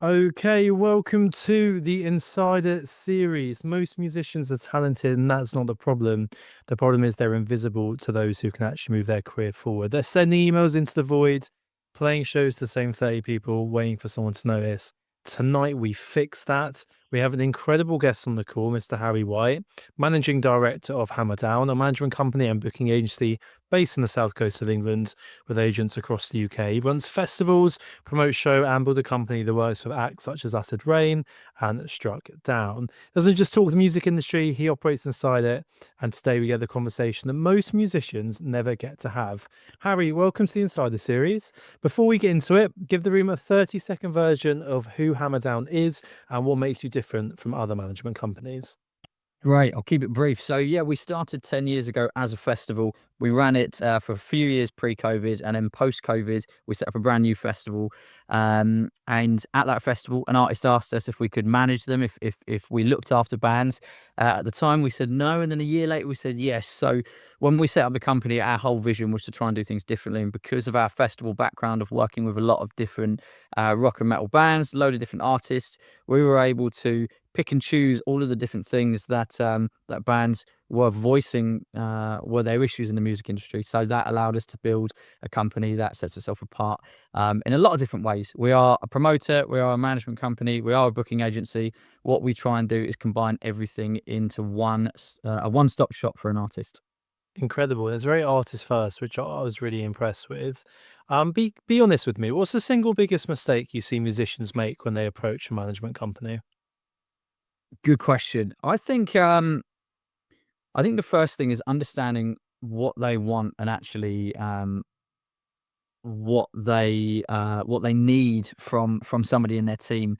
Okay, welcome to the Insider series. Most musicians are talented, and that's not the problem. The problem is they're invisible to those who can actually move their career forward. They're sending emails into the void, playing shows to the same 30 people, waiting for someone to notice. Tonight, we fix that. We have an incredible guest on the call, Mr. Harry White, Managing Director of Hammerdown, a management company and booking agency based in the south coast of England with agents across the UK. He runs festivals, promotes show and build a company that works with acts such as Acid Rain and Struck Down. Doesn't just talk the music industry, he operates inside it. And today we get the conversation that most musicians never get to have. Harry, welcome to the Insider series. Before we get into it, give the room a 30-second version of who Hammerdown is and what makes you different from other management companies. Great. I'll keep it brief. So yeah, we started 10 years ago as a festival. We ran it for a few years pre-COVID, and then post-COVID, we set up a brand new festival. And at that festival, an artist asked us if we could manage them, if we looked after bands. At the time, we said no, and then a year later, we said yes. So when we set up the company, our whole vision was to try and do things differently. And because of our festival background of working with a lot of different rock and metal bands, a load of different artists, we were able to pick and choose all of the different things that that bands were voicing were their issues in the music industry. So that allowed us to build a company that sets itself apart in a lot of different ways. We are a promoter, we are a management company, we are a booking agency. What we try and do is combine everything into a one-stop shop for an artist. Incredible. It's very artist first, which I was really impressed with. Be honest with me. What's the single biggest mistake you see musicians make when they approach a management company? Good question. I think the first thing is understanding what they want and actually what they need from somebody in their team.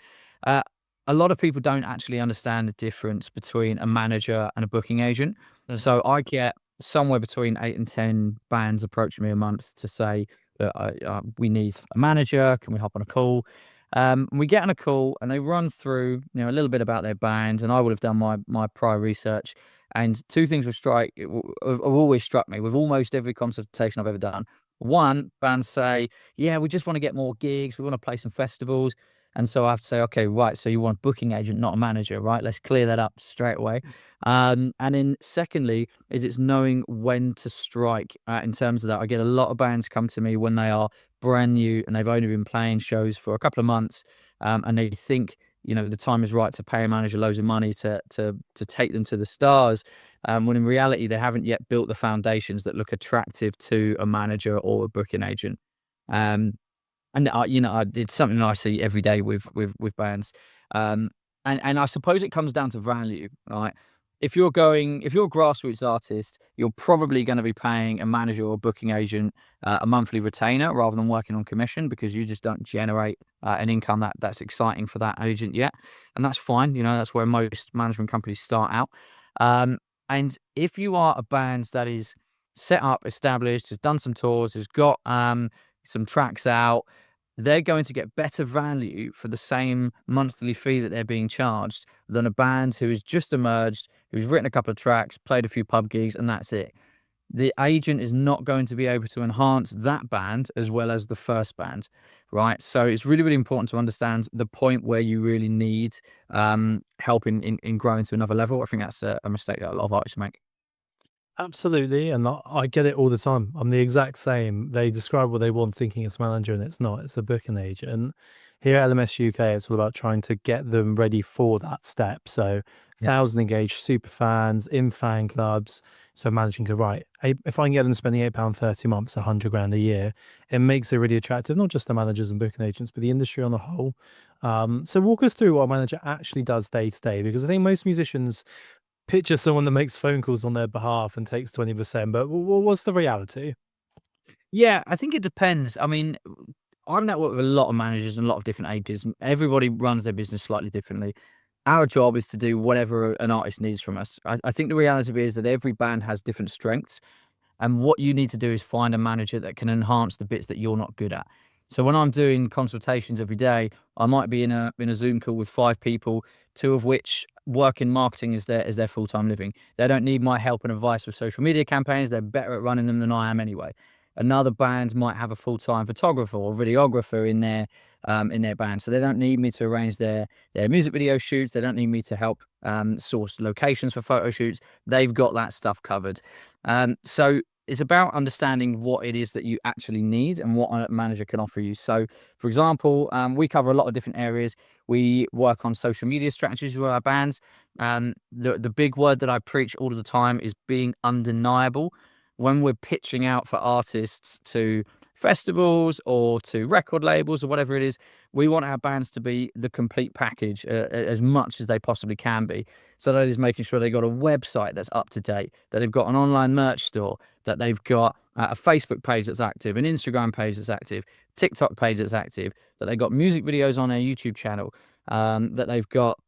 Uh, a lot of people don't actually understand the difference between a manager and a booking agent. Mm. So I get somewhere between 8 and 10 bands approaching me a month to say that we need a manager. Can we hop on a call? We get on a call and they run through a little bit about their band, and I would have done my prior research. And two things have always struck me with almost every consultation I've ever done. One, bands say, "Yeah, we just wanna get more gigs, we wanna play some festivals." And so I have to say, "Okay, right, so you want a booking agent, not a manager, right? Let's clear that up straight away." And then secondly is it's knowing when to strike, in terms of that. I get a lot of bands come to me when they are brand new and they've only been playing shows for a couple of months, and they think, the time is right to pay a manager loads of money to take them to the stars, when in reality they haven't yet built the foundations that look attractive to a manager or a booking agent. Um, and it's something that I see every day with bands. Um, and I suppose it comes down to value, right? If you're a grassroots artist, you're probably going to be paying a manager or a booking agent a monthly retainer rather than working on commission because you just don't generate an income that's exciting for that agent yet, and that's fine. That's where most management companies start out. Um, and if you are a band that is set up, established, has done some tours, has got some tracks out, they're going to get better value for the same monthly fee that they're being charged than a band who has just emerged, who's written a couple of tracks, played a few pub gigs, and that's it. The agent is not going to be able to enhance that band as well as the first band, right? So it's really, really important to understand the point where you really need help in growing to another level. I think that's a mistake that a lot of artists make. Absolutely, and I get it all the time. I'm the exact same. They describe what they want, thinking it's manager, and it's not. It's a booking agent. Here at LMS UK, it's all about trying to get them ready for that step. So, 1,000 engaged super fans in fan clubs. So managing to right, if I can get them spending £8.30 a month, it's 100 grand a year. It makes it really attractive, not just the managers and booking agents, but the industry on the whole. So walk us through what a manager actually does day to day, because I think most musicians picture someone that makes phone calls on their behalf and takes 20%, but what's the reality? Yeah, I think it depends. I mean, I've networked with a lot of managers and a lot of different ages, and everybody runs their business slightly differently. Our job is to do whatever an artist needs from us. I think the reality is that every band has different strengths. And what you need to do is find a manager that can enhance the bits that you're not good at. So when I'm doing consultations every day, I might be in a Zoom call with 5 people, two of which work in marketing as their full-time living. They don't need my help and advice with social media campaigns. They're better at running them than I am anyway. Another band might have a full-time photographer or videographer in there in their band. So they don't need me to arrange their music video shoots. They don't need me to help source locations for photo shoots. They've got that stuff covered. So it's about understanding what it is that you actually need and what a manager can offer you. So, for example, we cover a lot of different areas. We work on social media strategies with our bands. The big word that I preach all of the time is being undeniable. When we're pitching out for artists to festivals or to record labels or whatever it is, we want our bands to be the complete package as much as they possibly can be. So that is making sure they've got a website that's up to date, that they've got an online merch store, that they've got a Facebook page that's active, an Instagram page that's active, TikTok page that's active, that they've got music videos on their YouTube channel, that they've got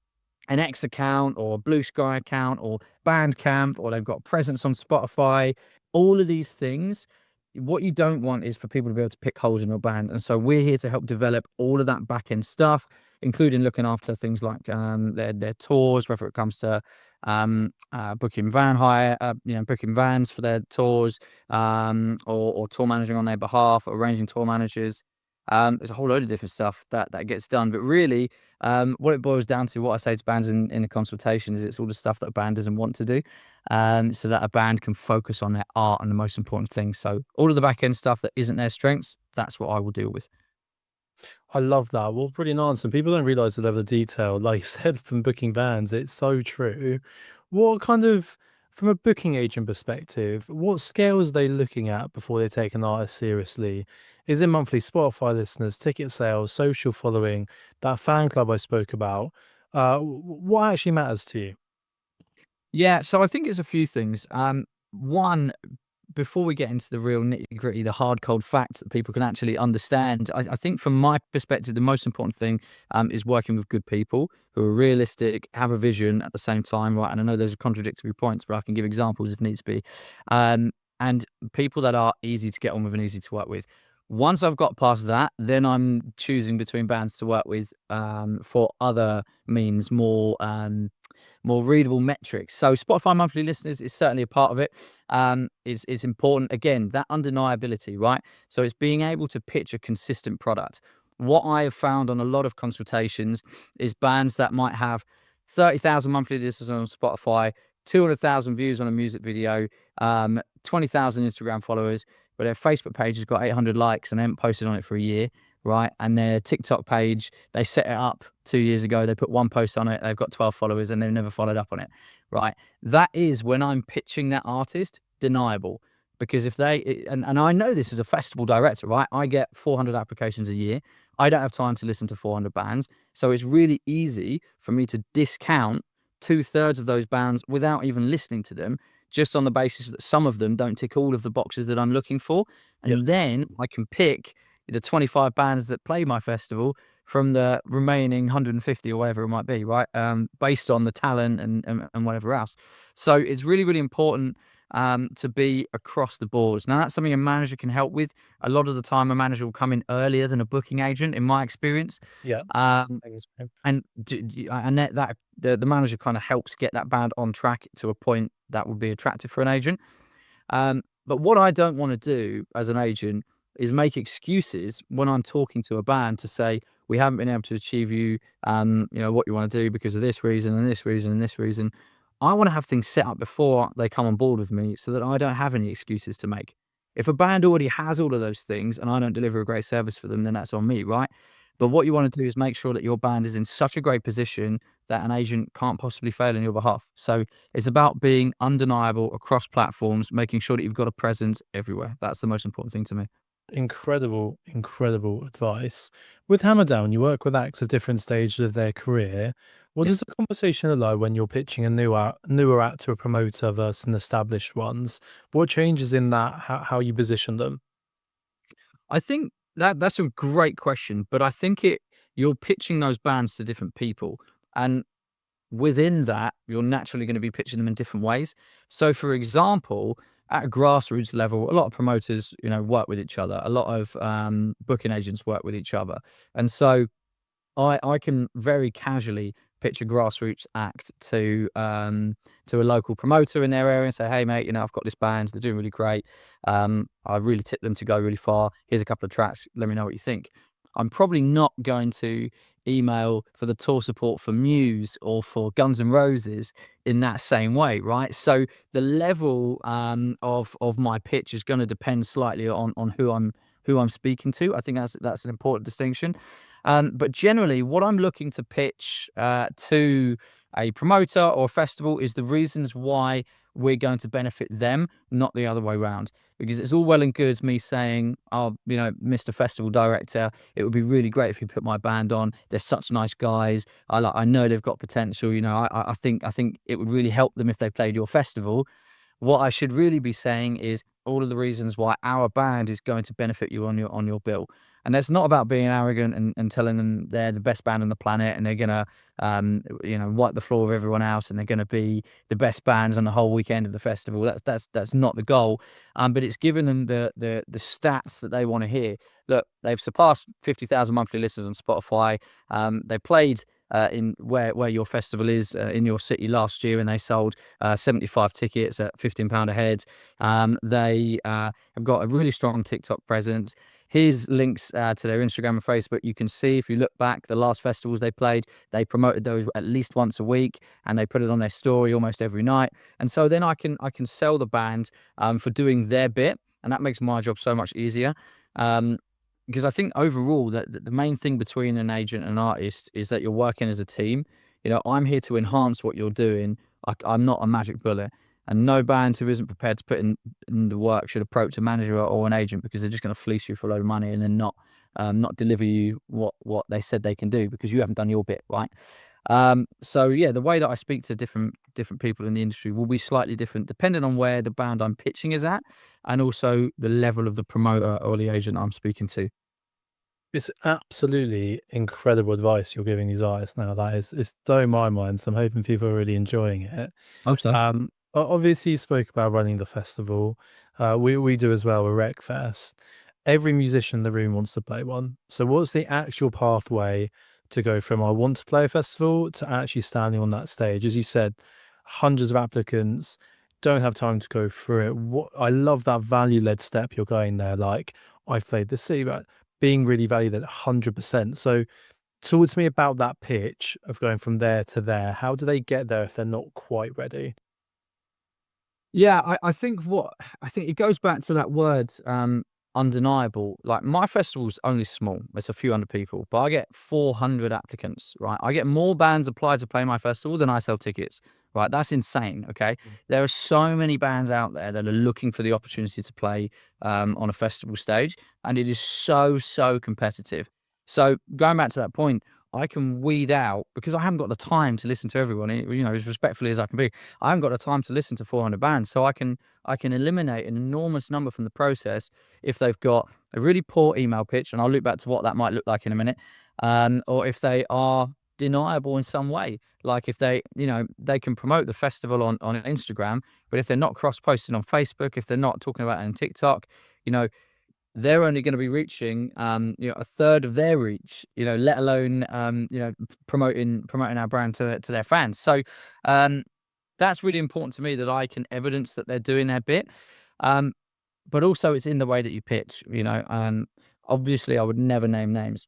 an X account or a Blue Sky account or Bandcamp, or they've got presence on Spotify. All of these things, what you don't want is for people to be able to pick holes in your band. And so we're here to help develop all of that back end stuff, including looking after things like their tours, whether it comes to booking van hire, booking vans for their tours, or tour managing on their behalf, arranging tour managers. There's a whole load of different stuff that gets done. But really, what it boils down to, what I say to bands in a consultation, is it's all the stuff that a band doesn't want to do, so that a band can focus on their art and the most important things. So all of the back end stuff that isn't their strengths, that's what I will deal with. I love that. Well, brilliant answer. People don't realize the level of detail, like you said, from booking bands. It's so true. What kind of, from a booking agent perspective, what scales are they looking at before they take an artist seriously? Is it monthly Spotify listeners, ticket sales, social following, that fan club I spoke about? What actually matters to you? Yeah, so I think it's a few things. One, before we get into the real nitty-gritty, the hard, cold facts that people can actually understand, I think from my perspective, the most important thing is working with good people who are realistic, have a vision at the same time, right? And I know those are contradictory points, but I can give examples if needs be. And people that are easy to get on with and easy to work with. Once I've got past that, then I'm choosing between bands to work with for other means, more readable metrics. So Spotify monthly listeners is certainly a part of it. It's important. Again, that undeniability, right? So it's being able to pitch a consistent product. What I have found on a lot of consultations is bands that might have 30,000 monthly listeners on Spotify, 200,000 views on a music video, 20,000 Instagram followers, but their Facebook page has got 800 likes and they haven't posted on it for a year, right? And their TikTok page, they set it up 2 years ago. They put one post on it. They've got 12 followers and they've never followed up on it, right? That is, when I'm pitching that artist, deniable. Because if and I know this as a festival director, right? I get 400 applications a year. I don't have time to listen to 400 bands. So it's really easy for me to discount two-thirds of those bands without even listening to them, just on the basis that some of them don't tick all of the boxes that I'm looking for. Yep. And then I can pick the 25 bands that play my festival from the remaining 150 or whatever it might be, right? Based on the talent and whatever else. So it's really, really important to be across the board. Now, that's something a manager can help with. A lot of the time, a manager will come in earlier than a booking agent, in my experience. Yeah. Um, Thanks, man. and the manager kind of helps get that band on track to a point that would be attractive for an agent. But what I don't want to do as an agent is make excuses when I'm talking to a band to say, we haven't been able to achieve what you want to do because of this reason and this reason and this reason. I want to have things set up before they come on board with me so that I don't have any excuses to make. If a band already has all of those things and I don't deliver a great service for them, then that's on me, right? But what you want to do is make sure that your band is in such a great position that an agent can't possibly fail on your behalf. So it's about being undeniable across platforms, making sure that you've got a presence everywhere. That's the most important thing to me. Incredible, incredible advice. With Hammerdown, you work with acts of different stages of their career. What Yeah. does the conversation look like when you're pitching a newer act to a promoter versus an established ones? What changes in that, how you position them? I think that's a great question, but I think you're pitching those bands to different people. And within that, you're naturally going to be pitching them in different ways. So, for example, at a grassroots level, a lot of promoters, work with each other. A lot of booking agents work with each other, and so I can very casually pitch a grassroots act to a local promoter in their area and say, hey mate, I've got this band, they're doing really great. I really tip them to go really far. Here's a couple of tracks. Let me know what you think. I'm probably not going to email for the tour support for Muse or for Guns N' Roses in that same way, right? So the level of my pitch is going to depend slightly on who I'm speaking to. I think that's an important distinction. But generally, what I'm looking to pitch to a promoter or a festival is the reasons why we're going to benefit them, not the other way around. Because it's all well and good me saying, "Oh, Mr. Festival Director, it would be really great if you put my band on. They're such nice guys. I know they've got potential. I think it would really help them if they played your festival." What I should really be saying is all of the reasons why our band is going to benefit you on your bill. And that's not about being arrogant and telling them they're the best band on the planet and they're gonna wipe the floor with everyone else and they're gonna be the best bands on the whole weekend of the festival. That's not the goal. But it's giving them the stats that they want to hear. Look, they've surpassed 50,000 monthly listeners on Spotify. They played in where your festival is in your city last year, and they sold 75 tickets at £15 a head. They have got a really strong TikTok presence. Here's links to their Instagram and Facebook. You can see if you look back, the last festivals they played, they promoted those at least once a week, and they put it on their story almost every night. And so then I can sell the band for doing their bit, and that makes my job so much easier. Because I think overall that the main thing between an agent and an artist is that you're working as a team. I'm here to enhance what you're doing. I'm not a magic bullet. And no band who isn't prepared to put in the work should approach a manager or an agent, because they're just going to fleece you for a load of money and then not deliver you what they said they can do because you haven't done your bit, right? So yeah, the way that I speak to different people in the industry will be slightly different depending on where the band I'm pitching is at, and also the level of the promoter or the agent I'm speaking to. It's absolutely incredible advice you're giving these artists now. It's blowing my mind, so I'm hoping people are really enjoying it. Hope so. Obviously, you spoke about running the festival. We do as well with Wreckfest. Every musician in the room wants to play one. So, what's the actual pathway to go from I want to play a festival to actually standing on that stage? As you said, hundreds of applicants don't have time to go through it. I love that value-led step you're going there. Like, I've played the city, but being really valued at 100%. So, talk to me about that pitch of going from there to there. How do they get there if they're not quite ready? Yeah, I think it goes back to that word, undeniable. Like, my festival's only small, it's a few hundred people, but I get 400 applicants, right? I get more bands apply to play my festival than I sell tickets, right? That's insane, okay? There are so many bands out there that are looking for the opportunity to play on a festival stage, and it is so competitive. So going back to that point, I can weed out, because I haven't got the time to listen to everyone, as respectfully as I can be. I haven't got the time to listen to 400 bands, so I can eliminate an enormous number from the process if they've got a really poor email pitch, and I'll loop back to what that might look like in a minute, or if they are deniable in some way. Like, if they can promote the festival on Instagram, but if they're not cross-posting on Facebook, if they're not talking about it on TikTok, you know, they're only going to be reaching a third of their reach, let alone promoting our brand to their fans. So that's really important to me, that I can evidence that they're doing their bit. But also, it's in the way that you pitch. Obviously I would never name names,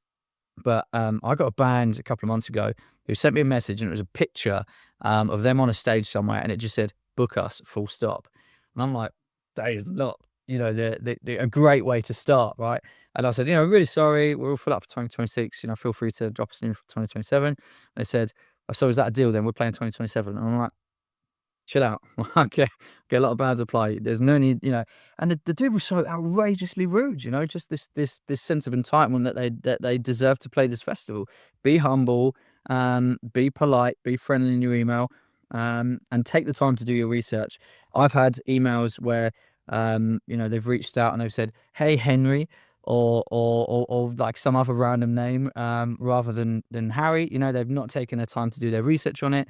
but I got a band a couple of months ago who sent me a message, and it was a picture of them on a stage somewhere, and it just said, "Book us," full stop. And I'm like, that is not, a great way to start, right? And I said, "Really sorry, we're all full up for 2026. Feel free to drop us in for 2027." And they said, "Oh, so is that a deal then? We're playing 2027." And I'm like, chill out. Okay. Get a lot of bands apply. There's no need, And the dude was so outrageously rude, just this sense of entitlement that they deserve to play this festival. Be humble, be polite, be friendly in your email, and take the time to do your research. I've had emails where they've reached out and they've said, "Hey Henry," or like some other random name, rather than Harry. They've not taken the time to do their research on it.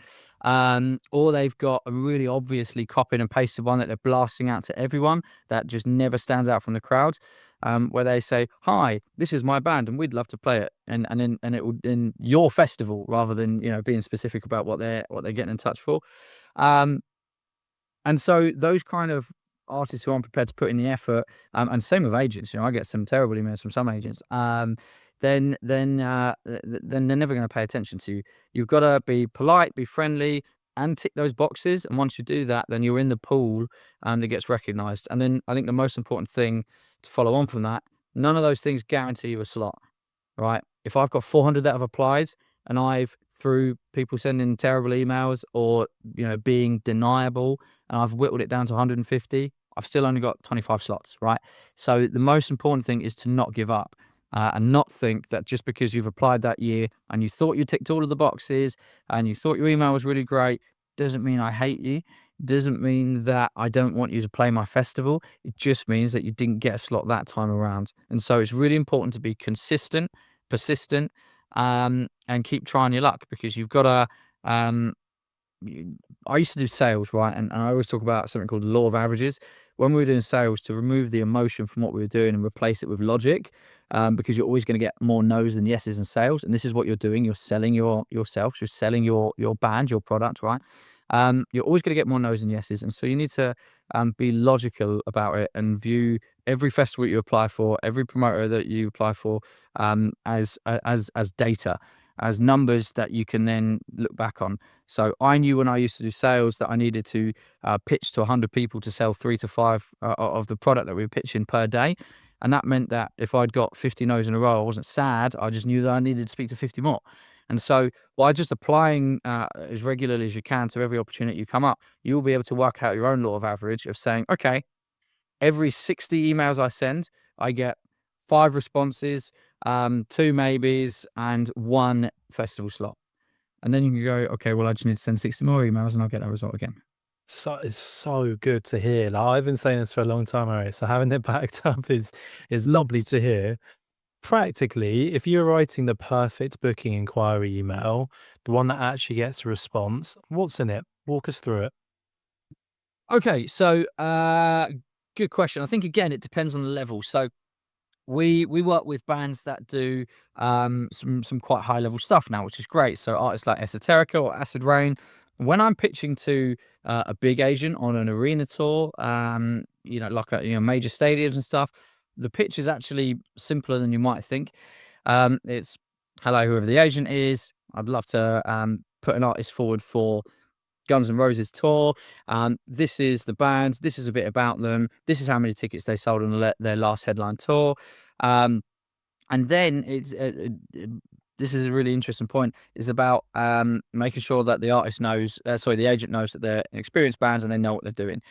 Or they've got a really obviously copied and pasted one that they're blasting out to everyone that just never stands out from the crowd. Where they say, "Hi, this is my band, and we'd love to play it," and it will in your festival, rather than being specific about what they're getting in touch for. And so those kind of artists who aren't prepared to put in the effort, and same with agents, I get some terrible emails from some agents. then they're never going to pay attention to you. You've got to be polite, be friendly, and tick those boxes. And once you do that, then you're in the pool that gets recognized. And then I think the most important thing to follow on from that, none of those things guarantee you a slot, right? If I've got 400 that have applied and I've, through people sending terrible emails or, being deniable, and I've whittled it down to 150, I've still only got 25 slots, right? So the most important thing is to not give up. And not think that just because you've applied that year and you thought you ticked all of the boxes and you thought your email was really great, doesn't mean I hate you. Doesn't mean that I don't want you to play my festival. It just means that you didn't get a slot that time around. And so it's really important to be consistent, persistent, and keep trying your luck, because you've got to. I used to do sales, right? And I always talk about something called the law of averages. When we were doing sales, to remove the emotion from what we were doing and replace it with logic, because you're always going to get more no's than yeses in sales. And this is what you're doing. You're selling yourself. You're selling your band, your product, right? You're always going to get more no's than yeses. And so you need to be logical about it and view every festival you apply for, every promoter that you apply for, as data, as numbers that you can then look back on. So I knew when I used to do sales that I needed to pitch to 100 people to sell 3 to 5 of the product that we were pitching per day. And that meant that if I'd got 50 no's in a row, I wasn't sad. I just knew that I needed to speak to 50 more. And so by just applying as regularly as you can to every opportunity you come up, you'll be able to work out your own law of average of saying, okay, every 60 emails I send, I get 5 responses, 2 maybes, and 1 festival slot. And then you can go, okay, well, I just need to send 60 more emails and I'll get that result again. So it's so good to hear. Like, I've been saying this for a long time already, so having it backed up is lovely to hear. Practically, if you're writing the perfect booking inquiry email, the one that actually gets a response, what's in it? Walk us through it. Okay, so good question. I think again it depends on the level. So we work with bands that do some quite high level stuff now, which is great. So artists like Esoterica or Acid Rain. When I'm pitching to a big agent on an arena tour, like major stadiums and stuff, the pitch is actually simpler than you might think. It's hello, whoever the agent is. I'd love to put an artist forward for Guns N' Roses tour. This is the band. This is a bit about them. This is how many tickets they sold on their last headline tour. And then it's this is a really interesting point. Is about making sure that the artist knows, the agent knows that they're an experienced band and they know what they're doing.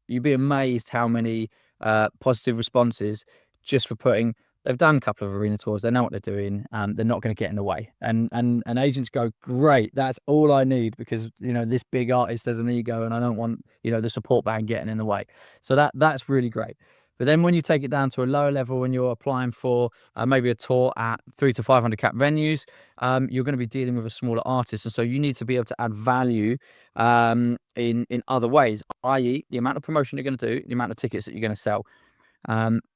You'd be amazed how many positive responses just for putting. They've done a couple of arena tours. They know what they're doing. They're not going to get in the way. And agents go, great. That's all I need, because this big artist has an ego, and I don't want the support band getting in the way. So that's really great. But then when you take it down to a lower level, when you're applying for maybe a tour at 300 to 500 cap venues, you're going to be dealing with a smaller artist, and so you need to be able to add value in other ways, i.e., the amount of promotion you're going to do, the amount of tickets that you're going to sell.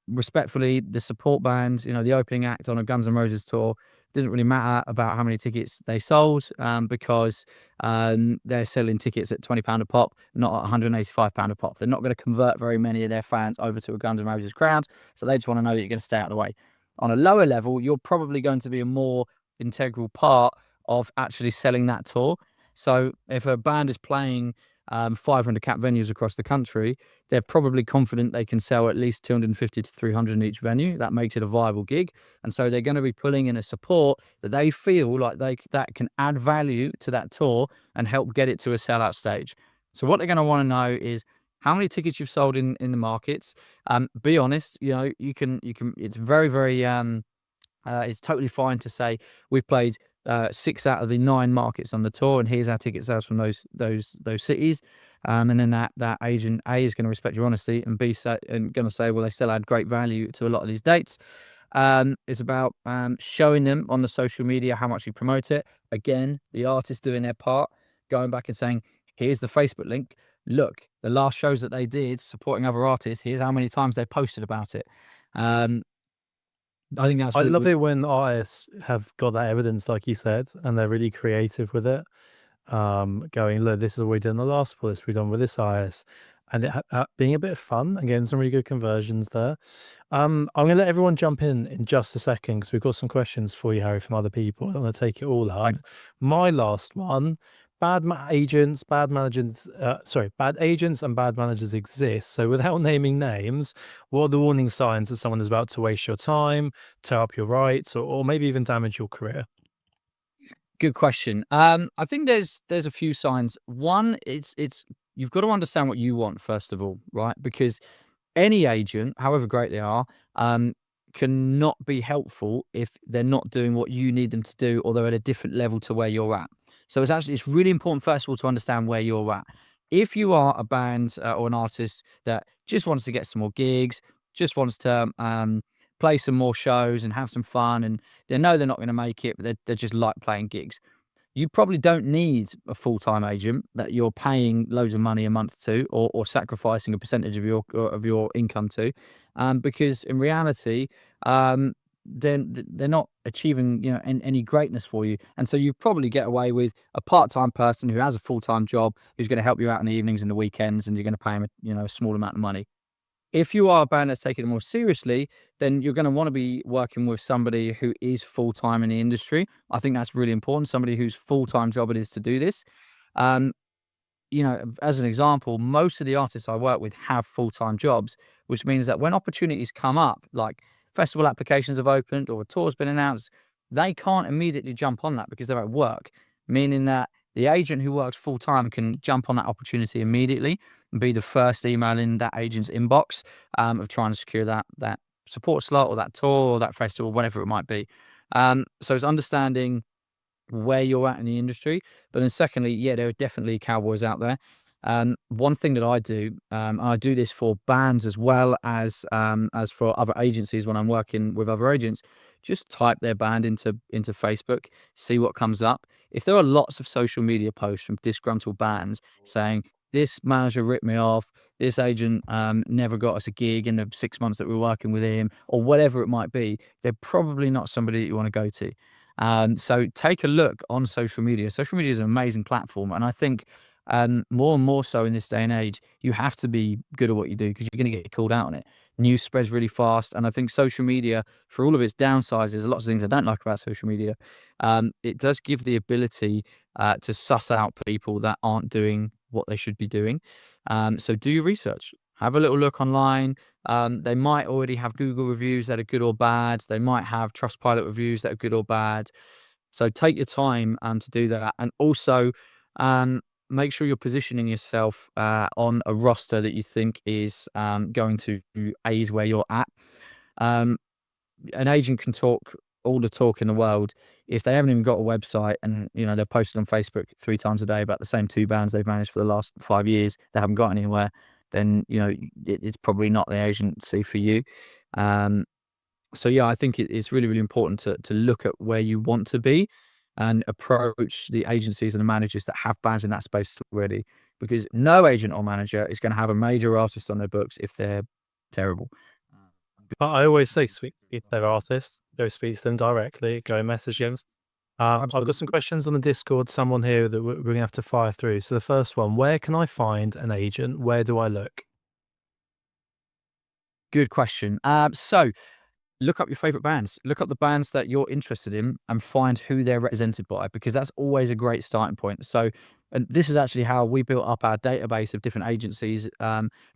Respectfully, the support band, the opening act on a Guns N' Roses tour, doesn't really matter about how many tickets they sold, because they're selling tickets at £20 a pop, not at £185 a pop. They're not going to convert very many of their fans over to a Guns N' Roses crowd, so they just want to know that you're going to stay out of the way. On a lower level, you're probably going to be a more integral part of actually selling that tour. So if a band is playing 500 cap venues across the country, they're probably confident they can sell at least 250 to 300 in each venue. That makes it a viable gig. And so they're going to be pulling in a support that they feel like that can add value to that tour and help get it to a sellout stage. So what they're going to want to know is how many tickets you've sold in the markets. Be honest, you can, it's very, very, it's totally fine to say we've played 6 out of the 9 markets on the tour, and here's our ticket sales from those cities. And then that agent A is going to respect your honesty, and B and going to say, well, they still add great value to a lot of these dates. It's about showing them on the social media how much you promote it. Again, the artist doing their part, going back and saying, here's the Facebook link. Look, the last shows that they did supporting other artists, here's how many times they posted about it. I think that's I love it when artists have got that evidence, like you said, and they're really creative with it. Going, look, this is what we did in the last tour, this we've done with this artist. and it being a bit of fun and getting some really good conversions there. I'm going to let everyone jump in just a second because we've got some questions for you, Harry, from other people. I'm going to take it all up. Right. My last one: bad agents, bad managers. Bad agents and bad managers exist. So, without naming names, what are the warning signs that someone is about to waste your time, tear up your rights, or maybe even damage your career? Good question. I think there's a few signs. One, it's you've got to understand what you want first of all, right? Because any agent, however great they are, cannot be helpful if they're not doing what you need them to do, or they're at a different level to where you're at. So it's really important first of all to understand where you're at. If you are a band or an artist that just wants to get some more gigs, just wants to play some more shows and have some fun, and they know they're not going to make it, but they just like playing gigs, you probably don't need a full-time agent that you're paying loads of money a month to, or sacrificing a percentage of your income to, because in reality, they're not achieving any greatness for you, and so you probably get away with a part-time person who has a full-time job who's going to help you out in the evenings and the weekends, and you're going to pay him a small amount of money. If you are a band that's taking it more seriously, then you're going to want to be working with somebody who is full time in the industry. I think that's really important. Somebody whose full time job it is to do this. Um, as an example, most of the artists I work with have full time jobs, which means that when opportunities come up, like festival applications have opened or a tour's been announced, they can't immediately jump on that because they're at work, meaning that the agent who works full time can jump on that opportunity immediately and be the first email in that agent's inbox of trying to secure that support slot or that tour or that festival, whatever it might be. So it's understanding where you're at in the industry. But then secondly, yeah, there are definitely cowboys out there. One thing that I do, I do this for bands as for other agencies when I'm working with other agents. Just type their band into Facebook, see what comes up. If there are lots of social media posts from disgruntled bands saying this manager ripped me off, this agent never got us a gig in the 6 months that we were working with him, or whatever it might be, they're probably not somebody that you want to go to. So take a look on social media. Social media is an amazing platform, and I think more and more so in this day and age, you have to be good at what you do because you're going to get called out on it. News spreads really fast, and I think social media, for all of its downsides, there's lots of things I don't like about social media. It does give the ability to suss out people that aren't doing what they should be doing. So do your research. Have a little look online. They might already have Google reviews that are good or bad. They might have Trustpilot reviews that are good or bad. So take your time to do that, and also um, make sure you're positioning yourself on a roster that you think is going to aid where you're at. Um, an agent can talk all the talk in the world. If they haven't even got a website and they're posting on Facebook 3 times a day about the same two bands they've managed for the last 5 years, they haven't got anywhere, then it's probably not the agency for you. Um, so yeah, I think it's really, really important to look at where you want to be and approach the agencies and the managers that have bands in that space already, because no agent or manager is going to have a major artist on their books if they're terrible. But I always say, speak to their artists, go speak to them directly, go message them. I've got some questions on the Discord, someone here that we're going to have to fire through. So the first one: where can I find an agent? Where do I look? Good question. So look up your favorite bands. Look up the bands that you're interested in and find who they're represented by, because that's always a great starting point. So, and this is actually how we built up our database of different agencies.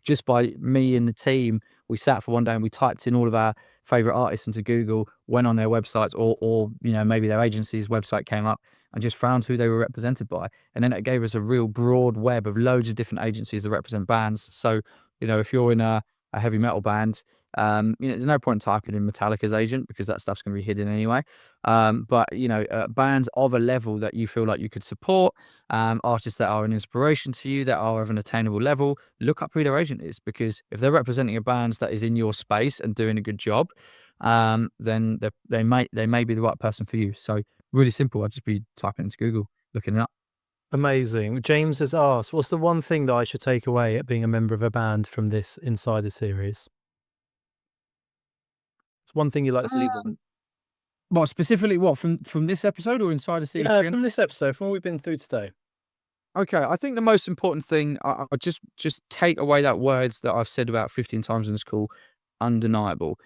Just by me and the team, we sat for one day and we typed in all of our favorite artists into Google, went on their websites, or maybe their agency's website came up, and just found who they were represented by. And then it gave us a real broad web of loads of different agencies that represent bands. So, if you're in a heavy metal band, there's no point in typing in Metallica's agent because that stuff's going to be hidden anyway. But bands of a level that you feel like you could support, artists that are an inspiration to you, that are of an attainable level, look up who their agent is, because if they're representing a band that is in your space and doing a good job, then they may be the right person for you. So really simple. I'd just be typing into Google, looking it up. Amazing. James has asked, what's the one thing that I should take away at being a member of a band from this Insider series? It's one thing you like to leave them. What specifically? What from this episode or Insider Series Yeah, 3? from this episode, from what we've been through today. Okay, I think the most important thing, I just take away that words that I've said about 15 times in this call, undeniable.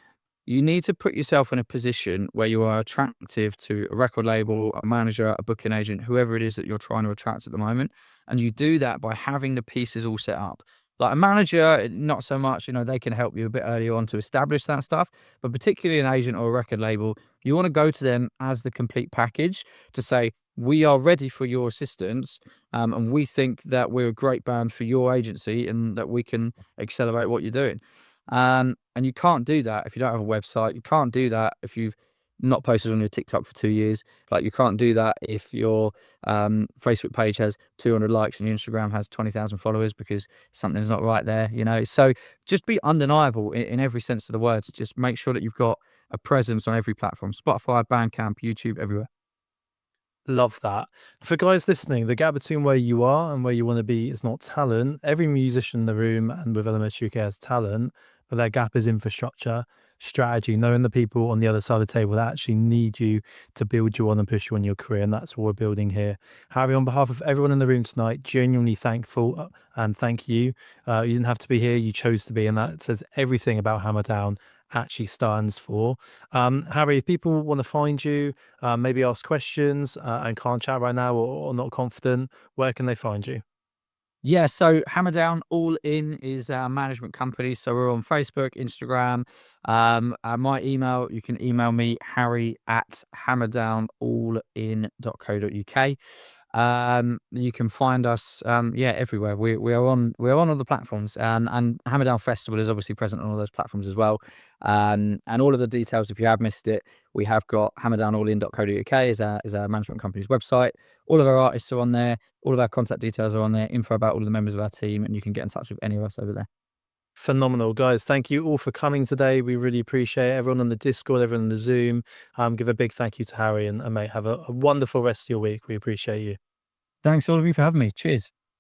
You need to put yourself in a position where you are attractive to a record label, a manager, a booking agent, whoever it is that you're trying to attract at the moment. And you do that by having the pieces all set up. Like a manager, not so much, they can help you a bit earlier on to establish that stuff. But particularly an agent or a record label, you want to go to them as the complete package to say, we are ready for your assistance. And we think that we're a great band for your agency and that we can accelerate what you're doing. And you can't do that if you don't have a website. You can't do that if you've not posted on your TikTok for 2 years. Like you can't do that if your Facebook page has 200 likes and your Instagram has 20,000 followers because something's not right there. So just be undeniable in every sense of the words. Just make sure that you've got a presence on every platform: Spotify, Bandcamp, YouTube, everywhere. Love that. For guys listening, the gap between where you are and where you want to be is not talent. Every musician in the room and with Elementary UK has talent, but that gap is infrastructure, strategy, knowing the people on the other side of the table that actually need you to build you on and push you on your career. And that's what we're building here. Harry, on behalf of everyone in the room tonight, genuinely thankful and thank you. You didn't have to be here, you chose to be. And that says everything about Hammerdown actually stands for. Harry, if people want to find you, maybe ask questions and can't chat right now or not confident, where can they find you? Yeah, so Hammerdown All In is our management company. So we're on Facebook, Instagram. My email, you can email me, harry@hammerdownallin.co.uk. You can find us, everywhere. We are on all the platforms, and Hammerdown Festival is obviously present on all those platforms as well. And all of the details, if you have missed it, we have got hammerdownallin.co.uk is our management company's website. All of our artists are on there. All of our contact details are on there. Info about all of the members of our team, and you can get in touch with any of us over there. Phenomenal, guys. Thank you all for coming today. We really appreciate it. Everyone on the Discord, everyone on the Zoom. Give a big thank you to Harry and mate. Have a wonderful rest of your week. We appreciate you. Thanks all of you for having me. Cheers.